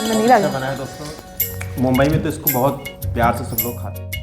में नहीं लगा। अच्छा बना है दोस्तों। मुंबई में तो इसको बहुत प्यार से सब लोग खाते हैं।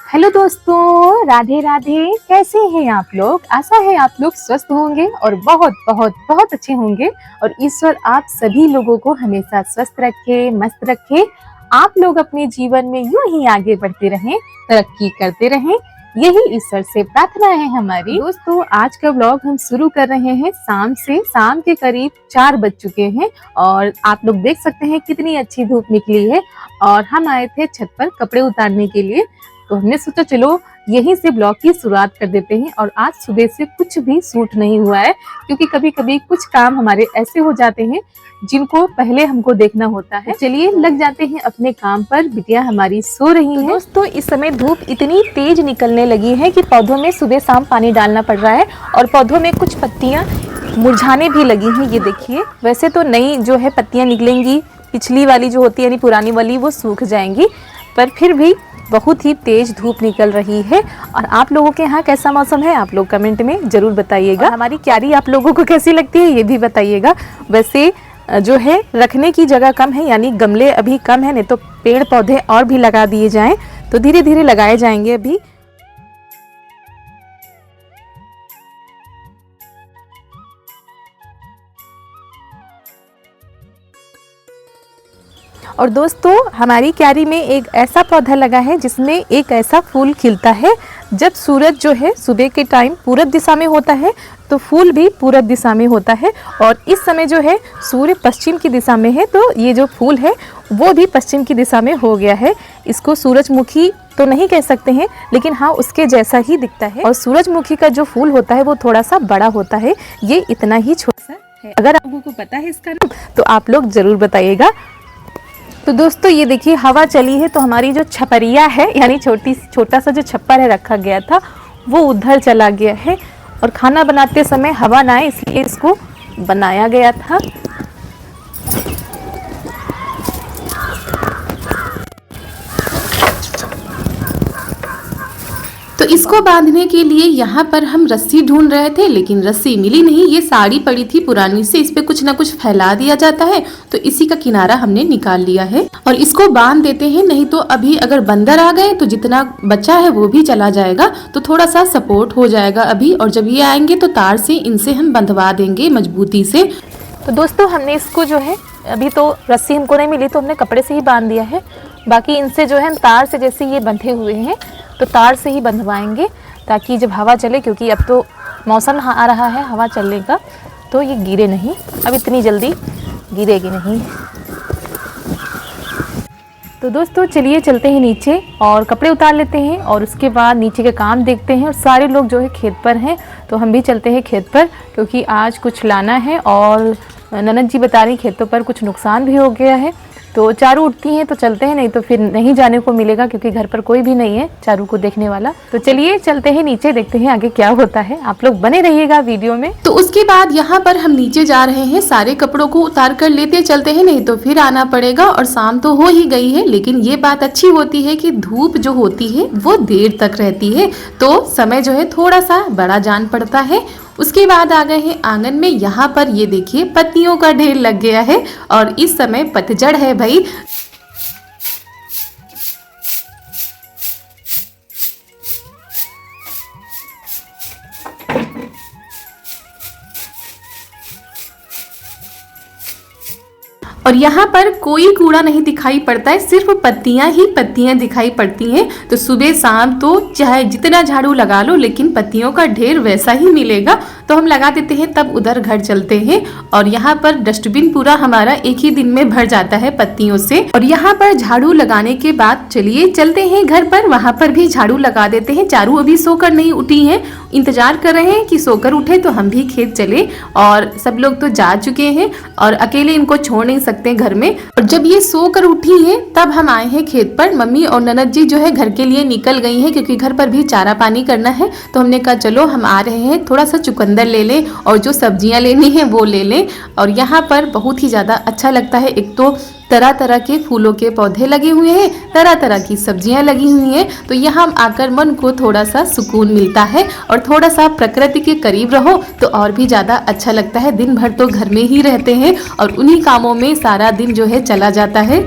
हेलो दोस्तों, राधे राधे। कैसे हैं आप लोग? आशा है आप लोग स्वस्थ होंगे और बहुत बहुत बहुत अच्छे होंगे और ईश्वर आप सभी लोगों को हमेशा स्वस्थ रखे, मस्त रखे। आप लोग अपने जीवन में यूं ही आगे बढ़ते रहें, तरक्की करते रहें, यही ईश्वर से प्रार्थना है हमारी। दोस्तों, आज का व्लॉग हम शुरू कर रहे हैं शाम से। शाम के करीब 4 बज चुके हैं और आप लोग देख सकते हैं कितनी अच्छी धूप निकली है और हम आए थे छत पर कपड़े उतारने के लिए। तो हमने सोचा चलो यहीं से ब्लॉग की शुरुआत कर देते हैं। और आज सुबह से कुछ भी शूट नहीं हुआ है क्योंकि कभी कभी कुछ काम हमारे ऐसे हो जाते हैं जिनको पहले हमको देखना होता है। चलिए लग जाते हैं अपने काम पर। बिटिया हमारी सो रही है। दोस्तों, इस समय धूप इतनी तेज निकलने लगी है कि पौधों में सुबह शाम पानी डालना पड़ रहा है और पौधों में कुछ पत्तियां मुरझाने भी लगी हैं। ये देखिए, वैसे तो नई जो है पत्तियां निकलेंगी, पिछली वाली जो होती है यानी पुरानी वाली वो सूख जाएंगी, पर फिर भी बहुत ही तेज धूप निकल रही है। और आप लोगों के यहाँ कैसा मौसम है आप लोग कमेंट में जरूर बताइएगा। हमारी क्यारी आप लोगों को कैसी लगती है ये भी बताइएगा। वैसे जो है रखने की जगह कम है, यानी गमले अभी कम है, नहीं तो पेड़ पौधे और भी लगा दिए जाएं तो धीरे धीरे लगाए जाएंगे अभी। और दोस्तों, हमारी क्यारी में एक ऐसा पौधा लगा है जिसमें एक ऐसा फूल खिलता है जब सूरज जो है सुबह के टाइम पूरब दिशा में होता है तो फूल भी पूरब दिशा में होता है। और इस समय जो है सूर्य पश्चिम की दिशा में है तो ये जो फूल है वो भी पश्चिम की दिशा में हो गया है। इसको सूरजमुखी तो नहीं कह सकते हैं, लेकिन हाँ उसके जैसा ही दिखता है। और सूरजमुखी का जो फूल होता है वो थोड़ा सा बड़ा होता है, ये इतना ही छोटा है। अगर आप लोगों को पता है इसका नाम तो आप लोग जरूर बताइएगा। तो दोस्तों, ये देखिए हवा चली है तो हमारी जो छपरिया है यानी छोटा सा जो छप्पर है रखा गया था वो उधर चला गया है। और खाना बनाते समय हवा ना आए इसलिए इसको बनाया गया था। तो इसको बांधने के लिए यहाँ पर हम रस्सी ढूंढ रहे थे लेकिन रस्सी मिली नहीं। ये साड़ी पड़ी थी पुरानी से, इस पे कुछ ना कुछ फैला दिया जाता है तो इसी का किनारा हमने निकाल लिया है और इसको बांध देते हैं। नहीं तो अभी अगर बंदर आ गए तो जितना बचा है वो भी चला जाएगा, तो थोड़ा सा सपोर्ट हो जाएगा अभी। और जब ये आएंगे तो तार से इनसे हम बंधवा देंगे मजबूती से। तो दोस्तों, हमने इसको जो है अभी तो रस्सी हमको नहीं मिली तो हमने कपड़े से ही बांध दिया है। बाकी इनसे जो है तार से, जैसे ये बंधे हुए हैं तो तार से ही बंधवाएंगे ताकि जब हवा चले, क्योंकि अब तो मौसम आ रहा है हवा चलने का, तो ये गिरे नहीं। अब इतनी जल्दी गिरेगी नहीं। तो दोस्तों चलिए चलते हैं नीचे और कपड़े उतार लेते हैं और उसके बाद नीचे के काम देखते हैं। और सारे लोग जो है खेत पर हैं तो हम भी चलते हैं खेत पर, क्योंकि आज कुछ लाना है। और ननद जी बता रही खेतों पर कुछ नुकसान भी हो गया है। तो चारू उठती हैं तो चलते हैं, नहीं तो फिर नहीं जाने को मिलेगा क्योंकि घर पर कोई भी नहीं है चारू को देखने वाला। तो चलिए चलते हैं नीचे, देखते हैं आगे क्या होता है। आप लोग बने रहिएगा वीडियो में। तो उसके बाद यहाँ पर हम नीचे जा रहे हैं, सारे कपड़ों को उतार कर लेते चलते हैं, नहीं तो फिर आना पड़ेगा। और शाम तो हो ही गई है, लेकिन ये बात अच्छी होती है कि धूप जो होती है वो देर तक रहती है तो समय जो है थोड़ा सा बड़ा जान पड़ता है। उसके बाद आ गए हैं आंगन में। यहाँ पर ये देखिए पत्तियों का ढेर लग गया है और इस समय पतझड़ है भाई। और यहाँ पर कोई कूड़ा नहीं दिखाई पड़ता है, सिर्फ पत्तियां ही पत्तियां दिखाई पड़ती हैं। तो सुबह शाम तो चाहे जितना झाड़ू लगा लो लेकिन पत्तियों का ढेर वैसा ही मिलेगा। तो हम लगा देते हैं, तब उधर घर चलते हैं। और यहाँ पर डस्टबिन पूरा हमारा एक ही दिन में भर जाता है पत्तियों से। और यहाँ पर झाड़ू लगाने के बाद चलिए चलते हैं घर पर, वहाँ पर भी झाड़ू लगा देते हैं। चारू अभी सोकर नहीं उठी है, इंतजार कर रहे हैं कि सोकर उठे तो हम भी खेत चले। और सब लोग तो जा चुके हैं और अकेले इनको छोड़ नहीं सकते घर में। और जब ये सोकर उठी है तब हम आए हैं खेत पर। मम्मी और ननद जी जो है घर के लिए निकल गई हैं क्योंकि घर पर भी चारा पानी करना है। तो हमने कहा चलो हम आ रहे हैं, थोड़ा सा चुकंदर ले लें और जो सब्जियां लेनी है वो ले लें। और यहाँ पर बहुत ही ज़्यादा अच्छा लगता है। एक तो तरह तरह के फूलों के पौधे लगे हुए हैं, तरह तरह की सब्जियां लगी हुई हैं। तो यहाँ आकर मन को थोड़ा सा सुकून मिलता है और थोड़ा सा प्रकृति के करीब रहो तो और भी ज़्यादा अच्छा लगता है। दिन भर तो घर में ही रहते हैं और उन्हीं कामों में सारा दिन जो है चला जाता है।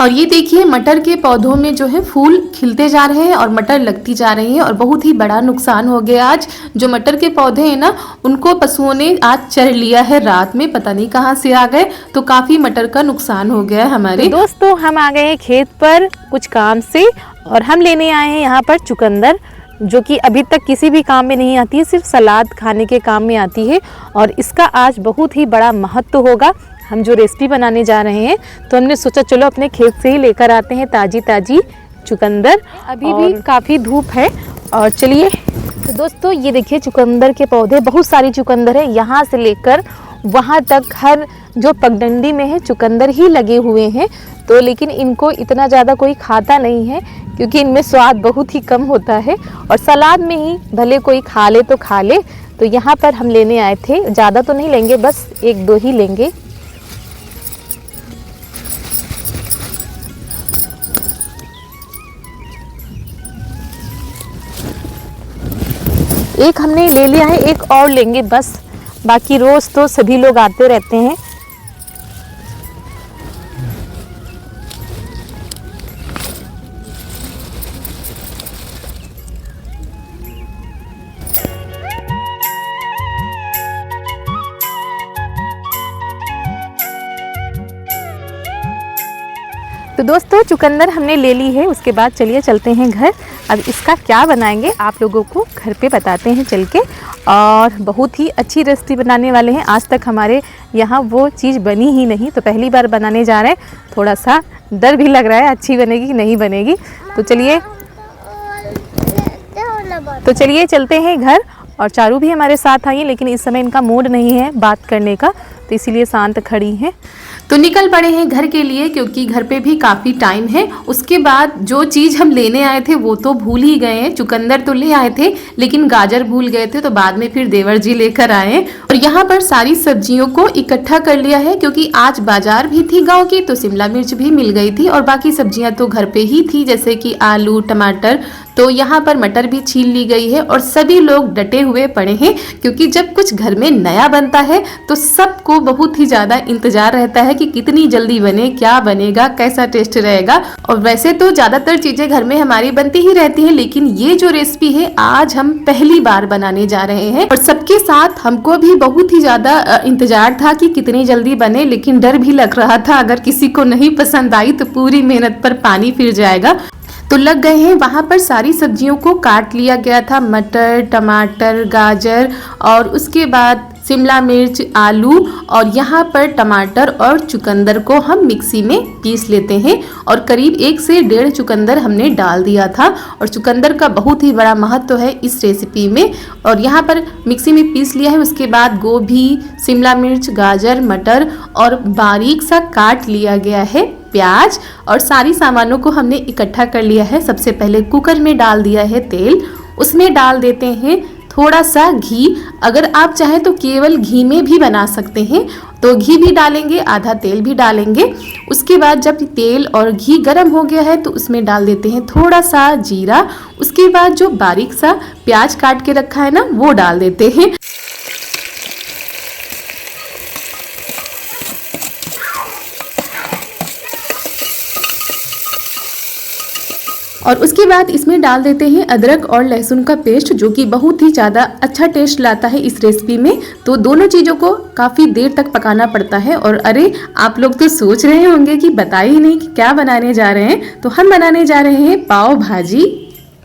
और ये देखिए मटर के पौधों में जो है फूल खिलते जा रहे हैं और मटर लगती जा रही है और बहुत ही बड़ा नुकसान हो गया आज। जो मटर के पौधे हैं ना उनको पशुओं ने आज चर लिया है, रात में पता नहीं कहाँ से आ गए, तो काफी मटर का नुकसान हो गया है हमारे। तो दोस्तों हम आ गए हैं खेत पर कुछ काम से और हम लेने आए हैं यहाँ पर चुकंदर, जो कि अभी तक किसी भी काम में नहीं आती है, सिर्फ सलाद खाने के काम में आती है और इसका आज बहुत ही बड़ा महत्व होगा। हम जो रेसिपी बनाने जा रहे हैं तो हमने सोचा चलो अपने खेत से ही लेकर आते हैं ताज़ी ताज़ी चुकंदर। अभी भी काफ़ी धूप है और चलिए। तो दोस्तों ये देखिए चुकंदर के पौधे, बहुत सारी चुकंदर है, यहाँ से लेकर वहाँ तक हर जो पगडंडी में है चुकंदर ही लगे हुए हैं। तो लेकिन इनको इतना ज़्यादा कोई खाता नहीं है क्योंकि इनमें स्वाद बहुत ही कम होता है और सलाद में ही भले कोई खा ले तो खा ले। तो यहाँ पर हम लेने आए थे, ज़्यादा तो नहीं लेंगे, बस 1-2 ही लेंगे। एक हमने ले लिया है, एक और लेंगे बस, बाकी रोज़ तो सभी लोग आते रहते हैं। तो दोस्तों चुकंदर हमने ले ली है, उसके बाद चलिए चलते हैं घर। अब इसका क्या बनाएंगे आप लोगों को घर पे बताते हैं चल के, और बहुत ही अच्छी रेसिपी बनाने वाले हैं। आज तक हमारे यहाँ वो चीज़ बनी ही नहीं, तो पहली बार बनाने जा रहे हैं। थोड़ा सा डर भी लग रहा है अच्छी बनेगी कि नहीं बनेगी। तो चलिए चलते हैं घर। और चारू भी हमारे साथ आई है, लेकिन इस समय इनका मूड नहीं है बात करने का, तो इसीलिए शांत खड़ी हैं। तो निकल पड़े हैं घर के लिए क्योंकि घर पे भी काफ़ी टाइम है। उसके बाद जो चीज़ हम लेने आए थे वो तो भूल ही गए हैं। चुकंदर तो ले आए थे लेकिन गाजर भूल गए थे, तो बाद में फिर देवर जी लेकर आए और यहाँ पर सारी सब्जियों को इकट्ठा कर लिया है क्योंकि आज बाजार भी थी गांव की, तो शिमला मिर्च भी मिल गई थी और बाकी सब्जियां तो घर पे ही थी, जैसे कि आलू टमाटर। तो यहाँ पर मटर भी छील ली गई है और सभी लोग डटे हुए पड़े हैं क्योंकि जब कुछ घर में नया बनता है तो सबको बहुत ही ज़्यादा इंतजार रहता है कि कितनी जल्दी बने, क्या बनेगा, कैसा टेस्ट रहेगा। और वैसे तो ज़्यादातर चीज़ें घर में हमारी बनती ही रहती हैं, लेकिन ये जो रेसिपी है आज हम पहली बार बनाने जा रहे हैं और सबके साथ हमको भी बहुत ही ज़्यादा इंतजार था कि कितनी जल्दी बने, लेकिन डर भी लग रहा था अगर किसी को नहीं पसंद आई तो पूरी मेहनत पर पानी फिर जाएगा। तो लग गए हैं वहाँ पर सारी सब्जियों को काट लिया गया था, मटर टमाटर गाजर और उसके बाद शिमला मिर्च आलू, और यहाँ पर टमाटर और चुकंदर को हम मिक्सी में पीस लेते हैं और करीब 1 से 1.5 चुकंदर हमने डाल दिया था। और चुकंदर का बहुत ही बड़ा महत्व है इस रेसिपी में। और यहाँ पर मिक्सी में पीस लिया है, उसके बाद गोभी शिमला मिर्च गाजर मटर और बारीक सा काट लिया गया है प्याज, और सारी सामानों को हमने इकट्ठा कर लिया है। सबसे पहले कुकर में डाल दिया है तेल, उसमें डाल देते हैं थोड़ा सा घी। अगर आप चाहें तो केवल घी में भी बना सकते हैं, तो घी भी डालेंगे, आधा तेल भी डालेंगे। उसके बाद जब तेल और घी गर्म हो गया है तो उसमें डाल देते हैं थोड़ा सा जीरा। उसके बाद जो बारीक सा प्याज काट के रखा है ना वो डाल देते हैं। और उसके बाद इसमें डाल देते हैं अदरक और लहसुन का पेस्ट, जो कि बहुत ही ज़्यादा अच्छा टेस्ट लाता है इस रेसिपी में। तो दोनों चीज़ों को काफ़ी देर तक पकाना पड़ता है। और अरे आप लोग तो सोच रहे होंगे कि बताए ही नहीं कि क्या बनाने जा रहे हैं, तो हम बनाने जा रहे हैं पाव भाजी।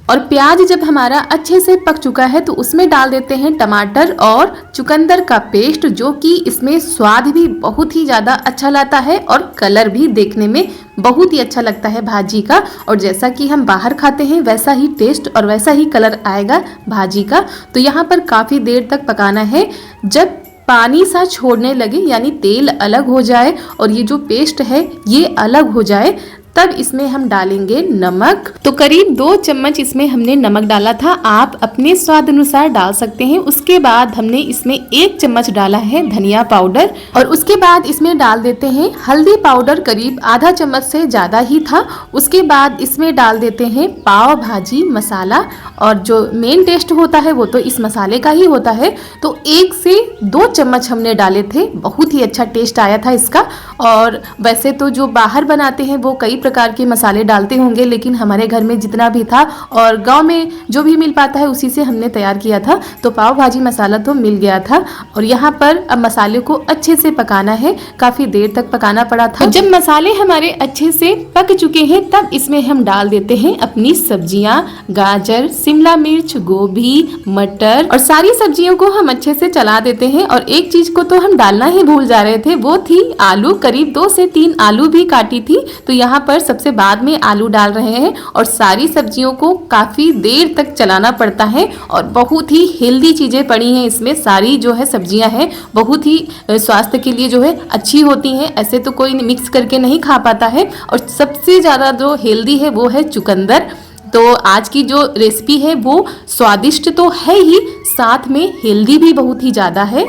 और प्याज जब हमारा अच्छे से पक चुका है तो उसमें डाल देते हैं टमाटर और चुकंदर का पेस्ट, जो कि इसमें स्वाद भी बहुत ही ज़्यादा अच्छा लाता है और कलर भी देखने में बहुत ही अच्छा लगता है भाजी का। और जैसा कि हम बाहर खाते हैं वैसा ही टेस्ट और वैसा ही कलर आएगा भाजी का। तो यहाँ पर काफ़ी देर तक पकाना है। जब पानी सा छोड़ने लगे यानी तेल अलग हो जाए और ये जो पेस्ट है ये अलग हो जाए, तब इसमें हम डालेंगे नमक। तो करीब 2 चम्मच इसमें हमने नमक डाला था, आप अपने स्वाद अनुसार डाल सकते हैं। उसके बाद हमने इसमें 1 चम्मच डाला है धनिया पाउडर और उसके बाद इसमें डाल देते हैं हल्दी पाउडर, करीब आधा चम्मच से ज्यादा ही था। उसके बाद इसमें डाल देते हैं पाव भाजी मसाला और जो मेन टेस्ट होता है वो तो इस मसाले का ही होता है। तो 1 से 2 चम्मच हमने डाले थे, बहुत ही अच्छा टेस्ट आया था इसका। और वैसे तो जो बाहर बनाते हैं वो कई प्रकार के मसाले डालते होंगे, लेकिन हमारे घर में जितना भी था और गांव में जो भी मिल पाता है उसी से हमने तैयार किया था। तो पाव भाजी मसाला तो मिल गया था और यहाँ पर अब मसाले को अच्छे से पकाना है, काफी देर तक पकाना पड़ा था। जब मसाले हमारे अच्छे से पक चुके हैं तब इसमें हम डाल देते हैं अपनी सब्जियां, गाजर, शिमला मिर्च, गोभी, मटर और सारी सब्जियों को हम अच्छे से चला देते हैं। और एक चीज को तो हम डालना ही भूल जा रहे थे, वो थी आलू। करीब 2 से 3 आलू भी काटी थी, तो यहाँ पर सबसे बाद में आलू डाल रहे हैं। और सारी सब्जियों को काफी देर तक चलाना पड़ता है और बहुत ही हेल्दी चीजें पड़ी हैं इसमें। सारी जो है सब्जियां हैं बहुत ही स्वास्थ्य के लिए जो है अच्छी होती हैं, ऐसे तो कोई मिक्स करके नहीं खा पाता है। और सबसे ज्यादा जो हेल्दी है वो है चुकंदर। तो आज की जो रेसिपी है वो स्वादिष्ट तो है ही, साथ में हेल्दी भी बहुत ही ज्यादा है।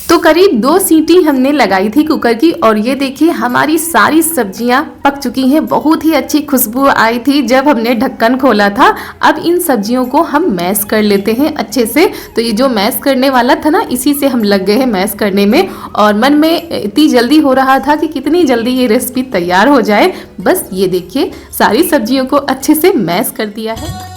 तो करीब 2 सीटी हमने लगाई थी कुकर की और ये देखिए हमारी सारी सब्जियां पक चुकी हैं। बहुत ही अच्छी खुशबू आई थी जब हमने ढक्कन खोला था। अब इन सब्जियों को हम मैश कर लेते हैं अच्छे से। तो ये जो मैश करने वाला था ना, इसी से हम लग गए हैं मैश करने में और मन में इतनी जल्दी हो रहा था कि कितनी जल्दी ये रेसिपी तैयार हो जाए। बस ये देखिए सारी सब्जियों को अच्छे से मैश कर दिया है।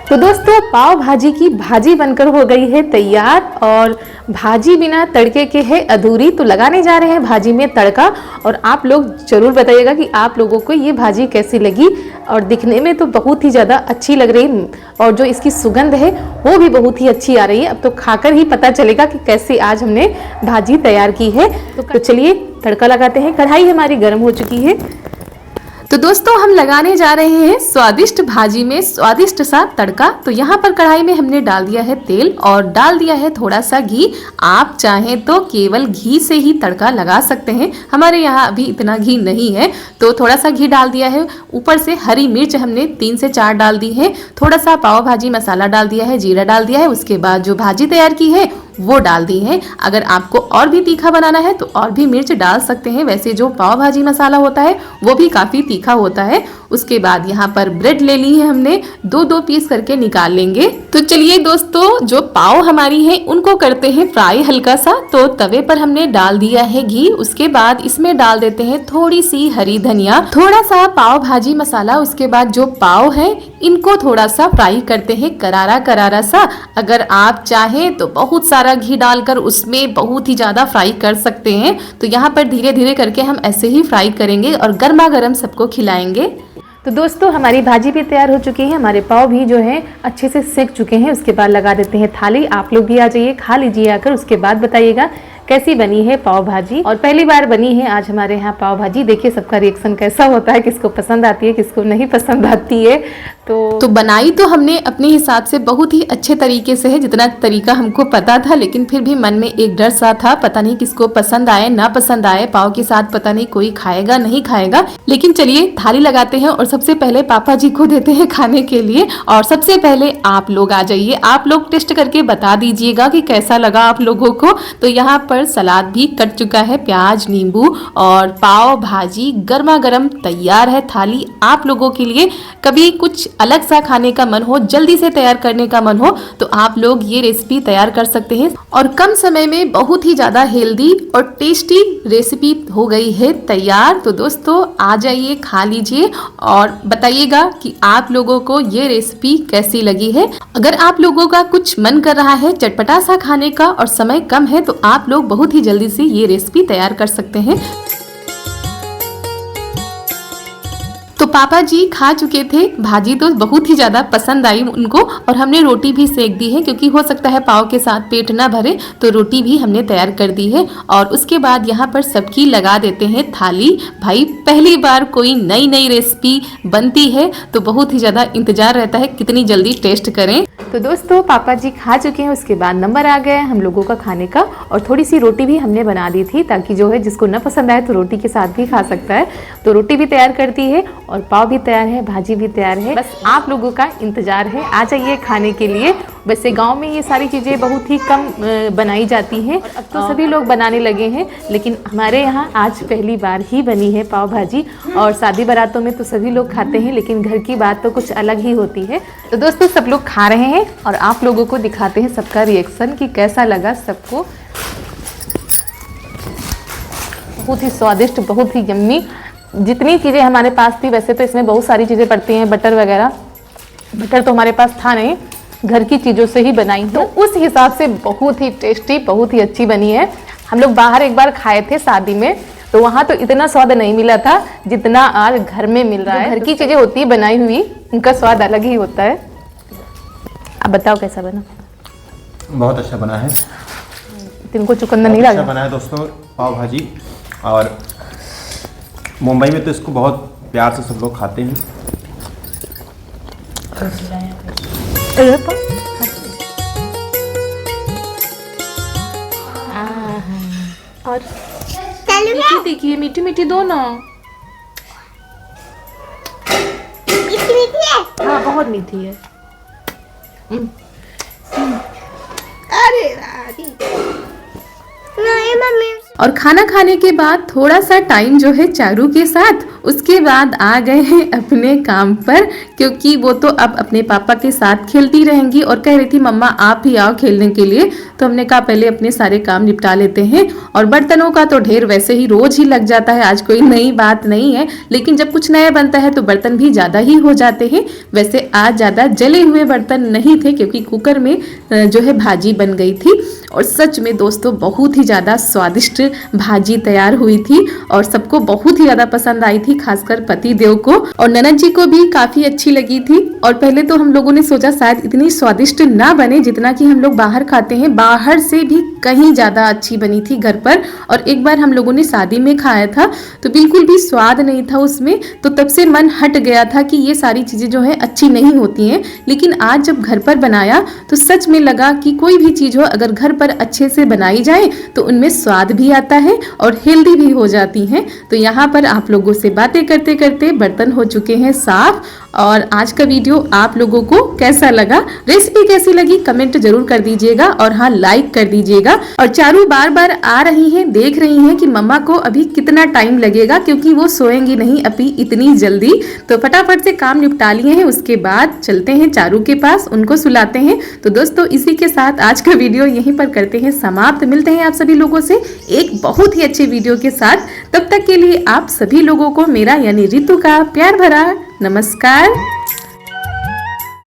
तो दोस्तों पाव भाजी की भाजी बनकर हो गई है तैयार और भाजी बिना तड़के के है अधूरी। तो लगाने जा रहे हैं भाजी में तड़का और आप लोग जरूर बताइएगा कि आप लोगों को ये भाजी कैसी लगी। और दिखने में तो बहुत ही ज़्यादा अच्छी लग रही है और जो इसकी सुगंध है वो भी बहुत ही अच्छी आ रही है। अब तो खाकर ही पता चलेगा कि कैसे आज हमने भाजी तैयार की है। तो चलिए तड़का लगाते हैं। कढ़ाई हमारी गर्म हो चुकी है। तो दोस्तों हम लगाने जा रहे हैं स्वादिष्ट भाजी में स्वादिष्ट सा तड़का। तो यहाँ पर कढ़ाई में हमने डाल दिया है तेल और डाल दिया है थोड़ा सा घी। आप चाहें तो केवल घी से ही तड़का लगा सकते हैं, हमारे यहाँ अभी इतना घी नहीं है तो थोड़ा सा घी डाल दिया है। ऊपर से हरी मिर्च हमने 3 से 4 डाल दी है, थोड़ा सा पाव भाजी मसाला डाल दिया है, जीरा डाल दिया है। उसके बाद जो भाजी तैयार की है वो डाल दी है। अगर आपको और भी तीखा बनाना है तो और भी मिर्च डाल सकते हैं। वैसे जो पाव भाजी मसाला होता है वो भी काफी तीखा होता है। उसके बाद यहाँ पर ब्रेड ले ली है हमने, 2-2 पीस करके निकाल लेंगे। तो चलिए दोस्तों जो पाव हमारी है उनको करते हैं फ्राई हल्का सा। तो तवे पर हमने डाल दिया है घी, उसके बाद इसमें डाल देते हैं थोड़ी सी हरी धनिया, थोड़ा सा पाव भाजी मसाला। उसके बाद जो पाव है इनको थोड़ा सा फ्राई करते हैं करारा करारा सा। अगर आप चाहें तो बहुत सारा घी डालकर उसमें बहुत ही ज्यादा फ्राई कर सकते हैं। तो यहाँ पर धीरे धीरे करके हम ऐसे ही फ्राई करेंगे और गर्मा गर्म सबको खिलाएंगे। तो दोस्तों हमारी भाजी भी तैयार हो चुकी है, हमारे पाव भी जो है अच्छे से सेक चुके हैं। उसके बाद लगा देते हैं थाली। आप लोग भी आ जाइए, खा लीजिए आकर, उसके बाद बताइएगा कैसी बनी है पाव भाजी। और पहली बार बनी है आज हमारे यहाँ पाव भाजी। देखिए सबका रिएक्शन कैसा होता है, किसको पसंद आती है किसको नहीं पसंद आती है। तो बनाई तो हमने अपने हिसाब से बहुत ही अच्छे तरीके से है, जितना तरीका हमको पता था, लेकिन फिर भी मन में एक डर सा था, पता नहीं किसको पसंद आए ना पसंद आए। पाव के साथ पता नहीं कोई खाएगा नहीं खाएगा। लेकिन चलिए थाली लगाते हैं और सबसे पहले पापा जी को देते हैं खाने के लिए। और सबसे पहले आप लोग आ जाइए, आप लोग टेस्ट करके बता दीजिएगा कि कैसा लगा आप लोगों को। तो यहाँ पर सलाद भी कट चुका है, प्याज नींबू और पाव भाजी गर्मा गर्म तैयार है थाली आप लोगों के लिए। कभी कुछ अलग सा खाने का मन हो, जल्दी से तैयार करने का मन हो तो आप लोग ये रेसिपी तैयार कर सकते हैं और कम समय में बहुत ही ज्यादा हेल्दी और टेस्टी रेसिपी हो गई है तैयार। तो दोस्तों आ जाइए, खा लीजिए और बताइएगा कि आप लोगों को ये रेसिपी कैसी लगी है। अगर आप लोगों का कुछ मन कर रहा है चटपटा सा खाने का और समय कम है तो आप लोग बहुत ही जल्दी से ये रेसिपी तैयार कर सकते हैं। तो पापा जी खा चुके थे, भाजी तो बहुत ही ज़्यादा पसंद आई उनको, और हमने रोटी भी सेक दी है क्योंकि हो सकता है पाव के साथ पेट ना भरे, तो रोटी भी हमने तैयार कर दी है। और उसके बाद यहाँ पर सबकी लगा देते हैं थाली। भाई पहली बार कोई नई नई रेसिपी बनती है तो बहुत ही ज़्यादा इंतज़ार रहता है कितनी जल्दी टेस्ट करें। तो दोस्तों पापा जी खा चुके हैं, उसके बाद नंबर आ गया हम लोगों का खाने का, और थोड़ी सी रोटी भी हमने बना दी थी ताकि जो है जिसको न पसंद आए तो रोटी के साथ भी खा सकता है। तो रोटी भी तैयार कर दी है और पाव भी तैयार है, भाजी भी तैयार है, बस आप लोगों का इंतजार है, आ जाइए खाने के लिए। वैसे गांव में ये सारी चीज़ें बहुत ही कम बनाई जाती हैं, अब तो सभी लोग बनाने लगे हैं, लेकिन हमारे यहाँ आज पहली बार ही बनी है पाव भाजी। और शादी बारातों में तो सभी लोग खाते हैं, लेकिन घर की बात तो कुछ अलग ही होती है। तो दोस्तों सब लोग खा रहे हैं और आप लोगों को दिखाते हैं सबका रिएक्शन कि कैसा लगा सबको। बहुत ही स्वादिष्ट, बहुत ही यम्मी। जितनी चीज़ें हमारे पास थी, वैसे तो इसमें बहुत सारी चीज़ें पड़ती हैं, बटर वगैरह, बटर तो हमारे पास था नहीं, घर की चीज़ों से ही बनाई, तो उस हिसाब से बहुत ही टेस्टी, बहुत ही अच्छी बनी है। हम लोग बाहर एक बार खाए थे शादी में, तो वहाँ तो इतना स्वाद नहीं मिला था जितना आज घर में मिल रहा है। घर की चीज़ें होती है बनाई हुई, उनका स्वाद अलग ही होता है। अब बताओ कैसा बना? बहुत अच्छा बना है, तिनको चुकंदर नहीं अच्छा लगा? बना है दोस्तों पाव भाजी। और मुंबई में तो इसको बहुत प्यार से सब लोग खाते हैं। और मीठी देखिए, मीठी मीठी दो ना। मीठी है? हाँ बहुत मीठी है। अरे नहीं मम्मी। और खाना खाने के बाद थोड़ा सा टाइम जो है चारू के साथ, उसके बाद आ गए हैं अपने काम पर, क्योंकि वो तो अब अपने पापा के साथ खेलती रहेंगी और कह रही थी मम्मा आप भी आओ खेलने के लिए। तो हमने कहा पहले अपने सारे काम निपटा लेते हैं। और बर्तनों का तो ढेर वैसे ही रोज ही लग जाता है, आज कोई नई बात नहीं है, लेकिन जब कुछ नया बनता है तो बर्तन भी ज़्यादा ही हो जाते हैं। वैसे आज ज़्यादा जले हुए बर्तन नहीं थे क्योंकि कुकर में जो है भाजी बन गई थी। और सच में दोस्तों बहुत ही ज़्यादा स्वादिष्ट भाजी तैयार हुई थी और सबको बहुत ही ज़्यादा पसंद आई थी, खासकर पति देव को, और ननद जी को भी काफ़ी अच्छी लगी थी। और पहले तो हम लोगों ने सोचा शायद इतनी स्वादिष्ट ना बने जितना कि हम लोग बाहर खाते हैं, बाहर से भी कहीं ज़्यादा अच्छी बनी थी घर पर। और एक बार हम लोगों ने शादी में खाया था तो बिल्कुल भी स्वाद नहीं था उसमें, तो तब से मन हट गया था कि ये सारी चीज़ें जो है अच्छी नहीं होती हैं। लेकिन आज जब घर पर बनाया तो सच में लगा कि कोई भी चीज़ हो अगर घर पर अच्छे से बनाई जाए तो उनमें स्वाद भी आता है और हेल्दी भी हो जाती हैं। तो यहाँ पर आप लोगों से बातें करते करते बर्तन हो चुके हैं साफ। और आज का वीडियो आप लोगों को कैसा लगा, रेसिपी कैसी लगी, कमेंट जरूर कर दीजिएगा और हाँ लाइक कर दीजिएगा। और चारू बार बार आ रही हैं, देख रही हैं कि मम्मा को अभी कितना टाइम लगेगा, क्योंकि वो सोएंगी नहीं अभी इतनी जल्दी। तो फटाफट से काम निपटा लिए हैं, उसके बाद चलते हैं चारू के पास, उनको सुलाते हैं। तो दोस्तों इसी के साथ आज का वीडियो यहीं पर करते हैं समाप्त। मिलते हैं आप सभी लोगों से एक बहुत ही अच्छे वीडियो के साथ। तब तक के लिए आप सभी लोगों को मेरा यानी रितु का प्यार भरा नमस्कार।